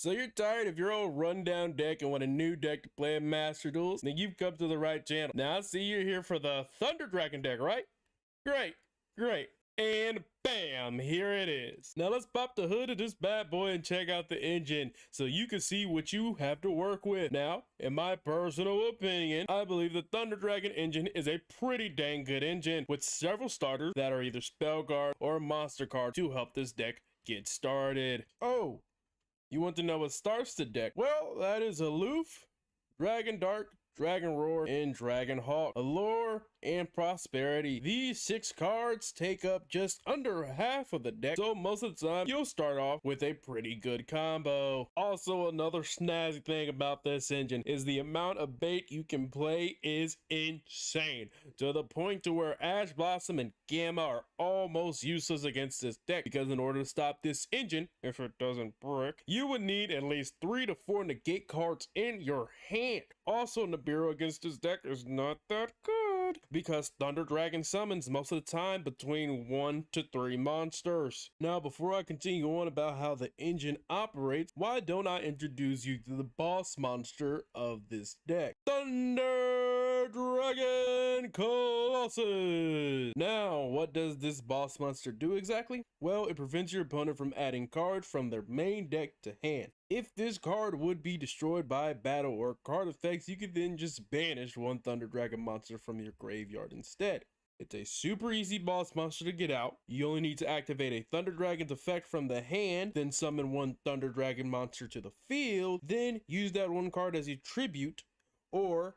So you're tired of your old rundown deck and want a new deck to play in Master Duels? Then you've come to the right channel. Now I see you're here for the Thunder Dragon deck, right? Great, great. And bam, here it is. Now let's pop the hood of this bad boy and check out the engine so you can see what you have to work with. Now, in my personal opinion, I believe the Thunder Dragon engine is a pretty dang good engine with several starters that are either spell guard or monster card to help this deck get started. Oh, you want to know what starts the deck? Well, that is Aloof, Dragon Dart, Dragon Roar, and Dragon Hawk. Allure and Prosperity. These 6 cards take up just under half of the deck, so most of the time you'll start off with a pretty good combo. Also, another snazzy thing about this engine is the amount of bait you can play is insane, to the point to where Ash Blossom and Gamma are almost useless against this deck, because in order to stop this engine, if it doesn't brick, you would need at least 3 to 4 negate cards in your hand. Also, Nibiru against this deck is not that good, because Thunder Dragon summons most of the time between 1 to 3 monsters. Now, before I continue on about how the engine operates, why don't I introduce you to the boss monster of this deck? Thunder Dragon Colossus! Now, what does this boss monster do exactly? Well, it prevents your opponent from adding cards from their main deck to hand. If this card would be destroyed by battle or card effects, you could then just banish one Thunder Dragon monster from your graveyard instead. It's a super easy boss monster to get out. You only need to activate a Thunder Dragon's effect from the hand, then summon one Thunder Dragon monster to the field, then use that one card as a tribute, or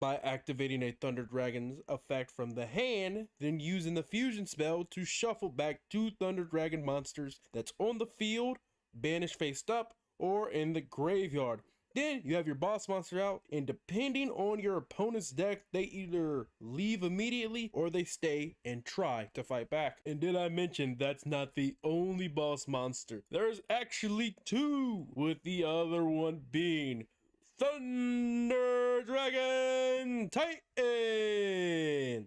by activating a Thunder Dragon's effect from the hand, then using the fusion spell to shuffle back 2 Thunder Dragon monsters that's on the field, banished face up, or in the graveyard. Then you have your boss monster out, and depending on your opponent's deck, they either leave immediately or they stay and try to fight back. And did I mention that's not the only boss monster? There's actually 2, with the other one being Thunder Dragon Titan,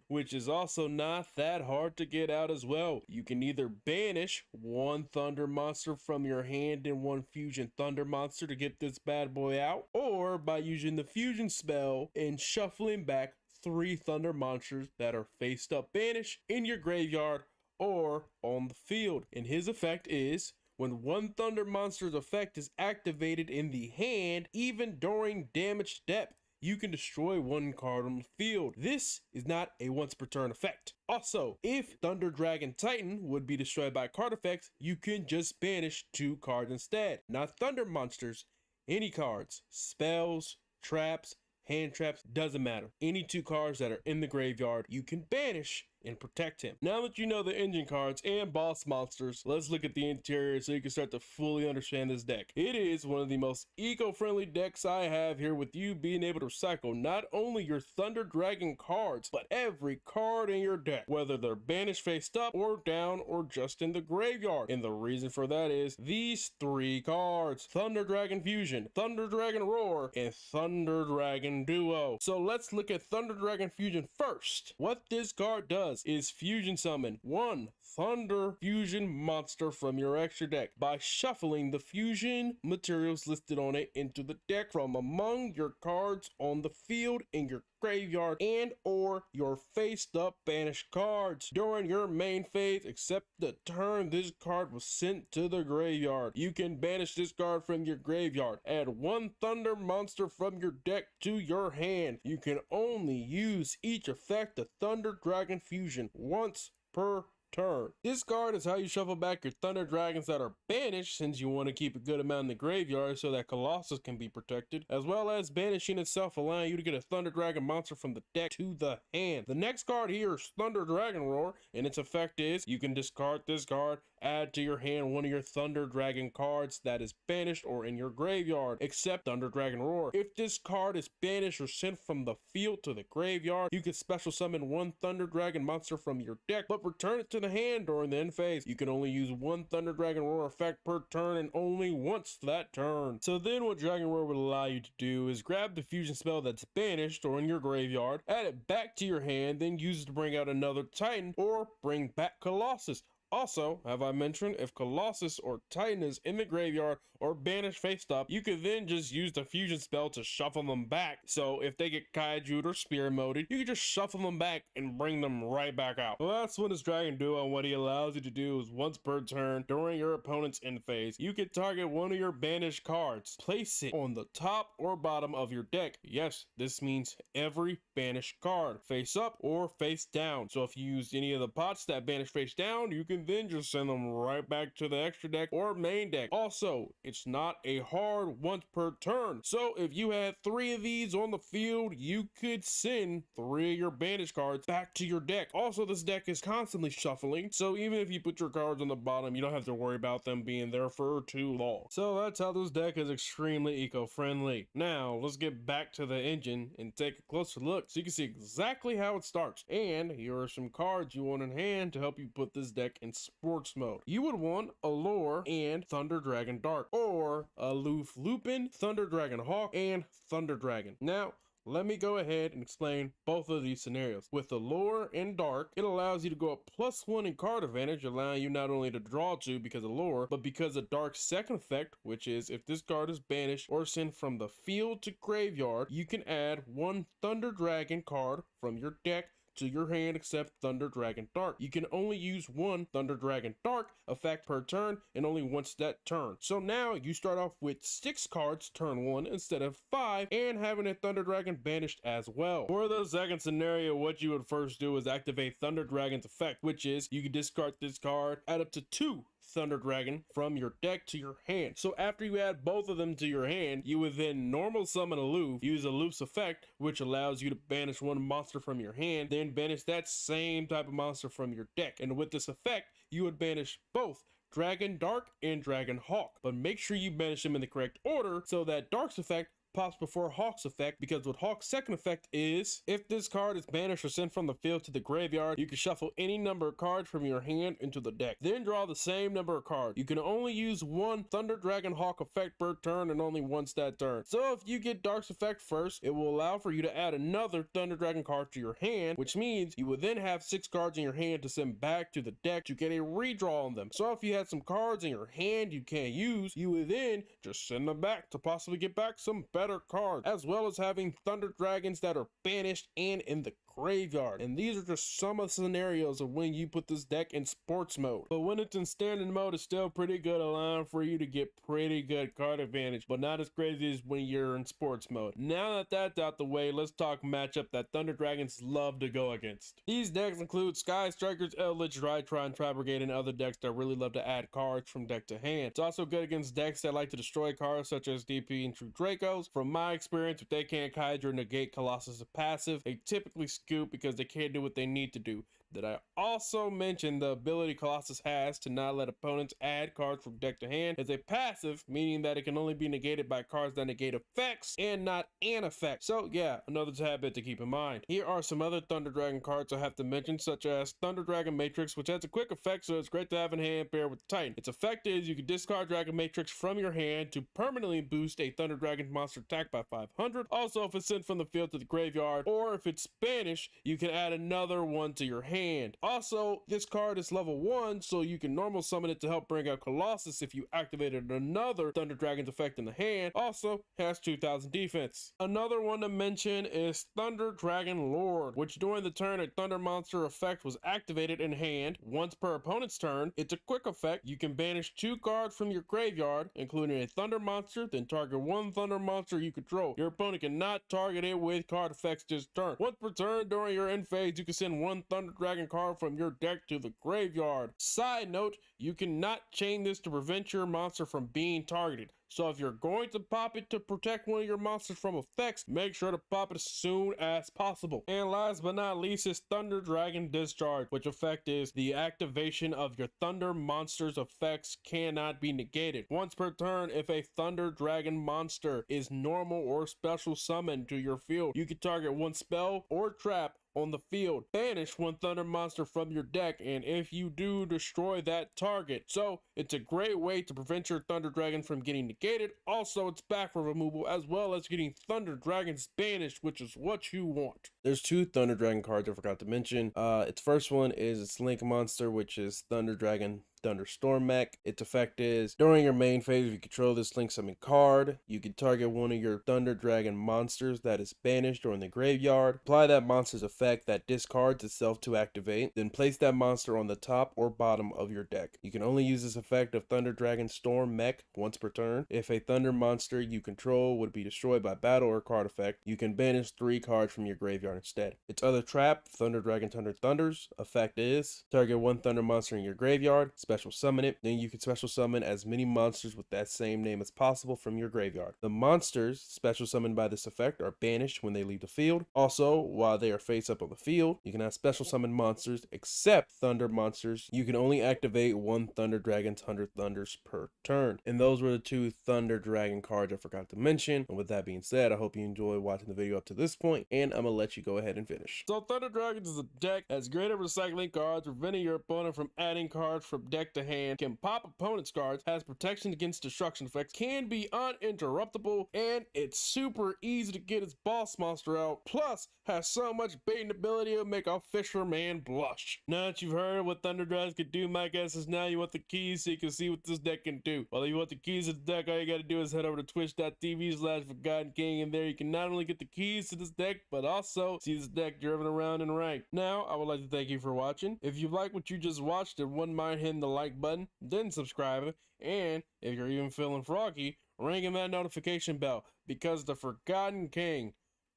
which is also not that hard to get out as well. You can either banish one Thunder monster from your hand and one Fusion Thunder monster to get this bad boy out, or by using the Fusion spell and shuffling back 3 Thunder monsters that are faced up banished in your graveyard or on the field. And his effect is, when one Thunder monster's effect is activated in the hand, even during damage step, you can destroy one card on the field. This is not a once per turn effect. Also, if Thunder Dragon Titan would be destroyed by card effects, you can just banish 2 cards instead. Not Thunder monsters, any cards, spells, traps, hand traps, doesn't matter. Any 2 cards that are in the graveyard, you can banish and protect him. Now that you know the engine cards and boss monsters, let's look at the interior so you can start to fully understand this deck. It is one of the most eco-friendly decks I have here, with you being able to recycle not only your Thunder Dragon cards, but every card in your deck, whether they're banished faced up or down or just in the graveyard. And the reason for that is these 3 cards: Thunder Dragon Fusion, Thunder Dragon Roar, and Thunder Dragon Duo. So let's look at Thunder Dragon Fusion first. What this card does is fusion summon 1 Thunder Fusion monster from your extra deck by shuffling the fusion materials listed on it into the deck from among your cards on the field, in your graveyard, and or your faced up banished cards during your main phase, except the turn this card was sent to the graveyard. You can banish this card from your graveyard, add 1 Thunder monster from your deck to your hand. You can only use each effect of Thunder Dragon Fusion once per turn. This card is how you shuffle back your Thunder Dragons that are banished, since you want to keep a good amount in the graveyard so that Colossus can be protected, as well as banishing itself, allowing you to get a Thunder Dragon monster from the deck to the hand. The next card here is Thunder Dragon Roar, and its effect is you can discard this card, add to your hand 1 of your Thunder Dragon cards that is banished or in your graveyard, except Thunder Dragon Roar. If this card is banished or sent from the field to the graveyard, you can special summon 1 Thunder Dragon monster from your deck, but return it to the hand during the end phase. You can only use 1 Thunder Dragon Roar effect per turn, and only once that turn. So then what Dragon Roar would allow you to do is grab the fusion spell that's banished or in your graveyard, add it back to your hand, then use it to bring out another Titan or bring back Colossus. Also, have I mentioned, if Colossus or Titan is in the graveyard or banish face up, you could then just use the fusion spell to shuffle them back. So if they get kaiju'd or spear moded, you can just shuffle them back and bring them right back out. The last one is Dragon Duo, and what he allows you to do is once per turn during your opponent's end phase, you can target one of your banished cards, place it on the top or bottom of your deck. Yes, this means every banished card, face up or face down. So if you use any of the pots that banish face down, you can then just send them right back to the extra deck or main deck. Also, it's not a hard once per turn. So if you had 3 of these on the field, you could send 3 of your banished cards back to your deck. Also, this deck is constantly shuffling, so even if you put your cards on the bottom, you don't have to worry about them being there for too long. So that's how this deck is extremely eco-friendly. Now, let's get back to the engine and take a closer look so you can see exactly how it starts. And here are some cards you want in hand to help you put this deck in sports mode. You would want Allure and Thunder Dragon Dark, or Aloof Lupin, Thunder Dragon Hawk, and Thunder Dragon. Now, let me go ahead and explain both of these scenarios. With Allure and Dark, it allows you to go up +1 in card advantage, allowing you not only to draw 2 because of Allure, but because of Dark's second effect, which is if this card is banished or sent from the field to graveyard, you can add 1 Thunder Dragon card from your deck to your hand except Thunder Dragon Dark. You can only use 1 Thunder Dragon Dark effect per turn and only once that turn. So now you start off with 6 cards turn 1 instead of 5 and having a Thunder Dragon banished as well. For the second scenario, what you would first do is activate Thunder Dragon's effect, which is you can discard this card, add up to 2 Thunder Dragon from your deck to your hand. So after you add both of them to your hand, you would then normal summon Aloof, use Aloof's effect, which allows you to banish 1 monster from your hand, then banish that same type of monster from your deck. And with this effect, you would banish both Dragon Dark and Dragon Hawk, but make sure you banish them in the correct order so that Dark's effect pops before Hawk's effect, because what Hawk's second effect is, if this card is banished or sent from the field to the graveyard, you can shuffle any number of cards from your hand into the deck. Then draw the same number of cards. You can only use 1 Thunder Dragon Hawk effect per turn and only once that turn. So if you get Dark's effect first, it will allow for you to add another Thunder Dragon card to your hand, which means you will then have 6 cards in your hand to send back to the deck to get a redraw on them. So if you had some cards in your hand you can't use, you would then just send them back to possibly get back some better cards, as well as having Thunder Dragons that are banished and in the graveyard. And these are just some of the scenarios of when you put this deck in sports mode. But when it's in standard mode, it's still pretty good, allowing for you to get pretty good card advantage, but not as crazy as when you're in sports mode. Now that that's out the way, let's talk matchup that Thunder Dragons love to go against. These decks include Sky Strikers, Eldritch, Drytron, Tri-Brigade, and other decks that really love to add cards from deck to hand. It's also good against decks that like to destroy cards such as DP and True Dracos. From my experience, if they can't Hydra or negate Colossus' passive, they typically scoop because they can't do what they need to do. Did I also mention the ability Colossus has to not let opponents add cards from deck to hand is a passive, meaning that it can only be negated by cards that negate effects and not an effect. So yeah, another habit to keep in mind. Here are some other Thunder Dragon cards I have to mention, such as Thunder Dragon Matrix, which has a quick effect, so it's great to have in hand paired with Titan. Its effect is you can discard Dragon Matrix from your hand to permanently boost a Thunder Dragon monster attack by 500. Also, if it's sent from the field to the graveyard, or if it's banished, you can add another one to your hand. Also, this card is level 1, so you can normal summon it to help bring out Colossus if you activated another Thunder Dragon's effect in the hand. Also, has 2000 defense. Another one to mention is Thunder Dragon Lord, which during the turn a Thunder monster effect was activated in hand once per opponent's turn. It's a quick effect. You can banish 2 cards from your graveyard, including a Thunder monster, then target 1 Thunder monster you control. Your opponent cannot target it with card effects this turn. Once per turn during your end phase, you can send 1 Thunder Dragon card from your deck to the graveyard. Side note, you cannot chain this to prevent your monster from being targeted. So if you're going to pop it to protect one of your monsters from effects, make sure to pop it as soon as possible. And last but not least is Thunder Dragon Discharge, which effect is the activation of your Thunder monster's effects cannot be negated. Once per turn, if a Thunder Dragon monster is normal or special summoned to your field, you can target 1 spell or trap on the field, banish 1 Thunder monster from your deck, and if you do, destroy that target. So it's a great way to prevent your Thunder Dragon from getting negated. Also, it's backward removal as well as getting Thunder Dragons banished, which is what you want. There's 2 Thunder Dragon cards I forgot to mention. Its first one is its Link monster, which is Thunder Dragon Thunder Storm Mech. Its effect is, during your main phase, if you control this Link Summon card, you can target one of your Thunder Dragon monsters that is banished or in the graveyard. Apply that monster's effect that discards itself to activate, then place that monster on the top or bottom of your deck. You can only use this effect of Thunder Dragon Storm Mech once per turn. If a Thunder monster you control would be destroyed by battle or card effect, you can banish 3 cards from your graveyard instead. Its other trap, Thunder Dragon Thunders, effect is, target one Thunder monster in your graveyard, special summon it, then you can special summon as many monsters with that same name as possible from your graveyard. The monsters special summoned by this effect are banished when they leave the field. Also, while they are face up on the field, you cannot special summon monsters except Thunder monsters. You can only activate one Thunder Dragon Thunders per turn. And those were the 2 Thunder Dragon cards I forgot to mention. And with that being said, I hope you enjoyed watching the video up to this point, and I'm gonna let you go ahead and finish. So Thunder Dragons is a deck that's great at recycling cards, preventing your opponent from adding cards from deck to hand, can pop opponent's cards, has protection against destruction effects, can be uninterruptible, and it's super easy to get its boss monster out, plus has so much baiting ability it'll make a fisherman blush. Now that you've heard what Thunder Dragons can do, my guess is now you want the keys so you can see what this deck can do. Well, if you want the keys to the deck, all you gotta do is head over to twitch.tv/ForgottenKing, and there you can not only get the keys to this deck, but also see this deck driven around in rank. Now, I would like to thank you for watching. If you like what you just watched and wouldn't mind hitting the like button, then subscribe, and if you're even feeling froggy, ringing that notification bell, because the Forgotten King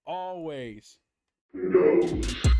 always knows.